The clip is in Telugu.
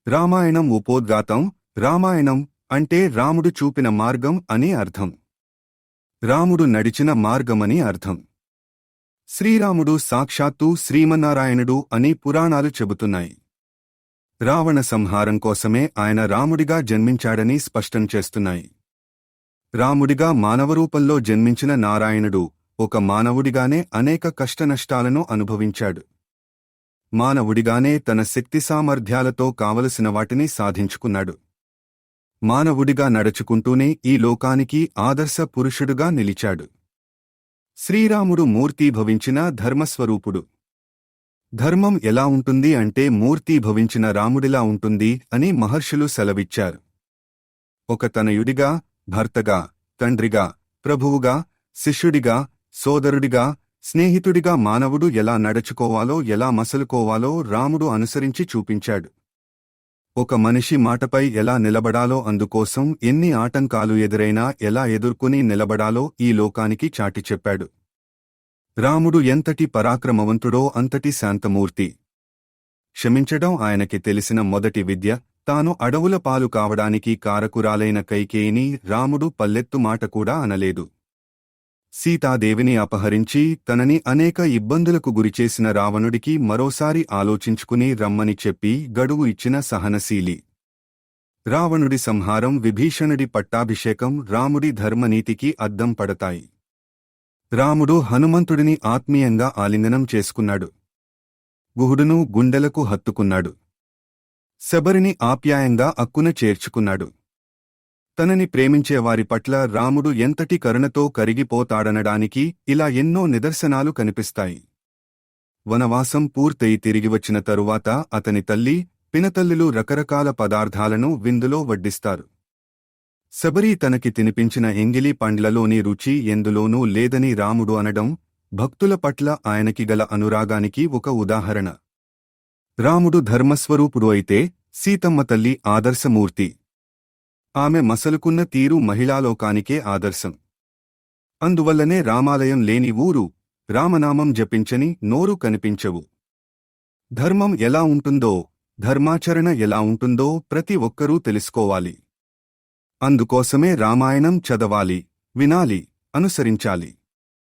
రామాయణం ఉపోద్ఘాతం. రామాయణం అంటే రాముడు చూపిన మార్గం అని అర్థం. రాముడు నడిచిన మార్గమని అర్థం. శ్రీరాముడు సాక్షాత్తు శ్రీమన్నారాయణుడు అని పురాణాలు చెబుతున్నాయి. రావణ సంహారం కోసమే ఆయన రాముడిగా జన్మించాడని స్పష్టం చేస్తున్నాయి. రాముడిగా మానవరూపంలో జన్మించిన నారాయణుడు ఒక మానవుడిగానే అనేక కష్టనష్టాలను అనుభవించాడు. మానవుడిగానే తన శక్తి సామర్థ్యాలతో కావలసిన వాటిని సాధించుకున్నాడు. మానవుడిగా నడుచుకుంటూనే ఈ లోకానికి ఆదర్శ పురుషుడుగా నిలిచాడు. శ్రీరాముడు మూర్తీభవించిన ధర్మస్వరూపుడు. ధర్మం ఎలా ఉంటుంది అంటే మూర్తీభవించిన రాముడిలా ఉంటుంది అని మహర్షులు సెలవిచ్చారు. ఒక తనయుడిగా, భర్తగా, తండ్రిగా, ప్రభువుగా, శిష్యుడిగా, సోదరుడిగా, స్నేహితుడిగా మానవుడు ఎలా నడుచుకోవాలో, ఎలా మసలుకోవాలో రాముడు అనుసరించి చూపించాడు. ఒక మనిషి మాటపై ఎలా నిలబడాలో, అందుకోసం ఎన్ని ఆటంకాలు ఎదురైనా ఎలా ఎదుర్కొని నిలబడాలో ఈ లోకానికి చాటి చెప్పాడు. రాముడు ఎంతటి పరాక్రమవంతుడో అంతటి శాంతమూర్తి. క్షమించడం ఆయనకి తెలిసిన మొదటి విద్య. తాను అడవుల పాలు కావడానికి కారకురాలైన కైకేయిని రాముడు పల్లెత్తు మాట కూడా అనలేదు. సీతాదేవిని అపహరించి తనని అనేక ఇబ్బందులకు గురిచేసిన రావణుడికి మరోసారి ఆలోచించుకుని రమ్మని చెప్పి గడువు ఇచ్చిన సహనశీలి. రావణుడి సంహారం, విభీషణుడి పట్టాభిషేకం రాముడి ధర్మనీతికి అద్దం పడతాయి. రాముడు హనుమంతుడిని ఆత్మీయంగా ఆలింగనం చేసుకున్నాడు. గుహుడును గుండెలకు హత్తుకున్నాడు. శబరిని ఆప్యాయంగా అక్కున చేర్చుకున్నాడు. తనని ప్రేమించేవారి పట్ల రాముడు ఎంతటి కరుణతో కరిగిపోతాడనడానికి ఇలా ఎన్నో నిదర్శనాలు కనిపిస్తాయి. వనవాసం పూర్తయి తిరిగివచ్చిన తరువాత అతని తల్లి, పినతల్లులు రకరకాల పదార్థాలను విందులో వడ్డిస్తారు. శబరి తనకి తినిపించిన ఎంగిలి పండ్లలోని రుచి ఎందులోనూ లేదని రాముడు అనడం భక్తుల పట్ల ఆయనకి గల అనురాగానికి ఒక ఉదాహరణ. రాముడు ధర్మస్వరూపుడు అయితే సీతమ్మ తల్లి ఆదర్శమూర్తి. ఆమె మసలుకున్న తీరు మహిళాలోకానికే ఆదర్శం. అందువల్లనే రామాలయం లేని ఊరు, రామనామం జపించని నోరు కనిపించవు. ధర్మం ఎలా ఉంటుందో, ధర్మాచరణ ఎలా ఉంటుందో ప్రతి ఒక్కరూ తెలుసుకోవాలి. అందుకోసమే రామాయణం చదవాలి, వినాలి, అనుసరించాలి.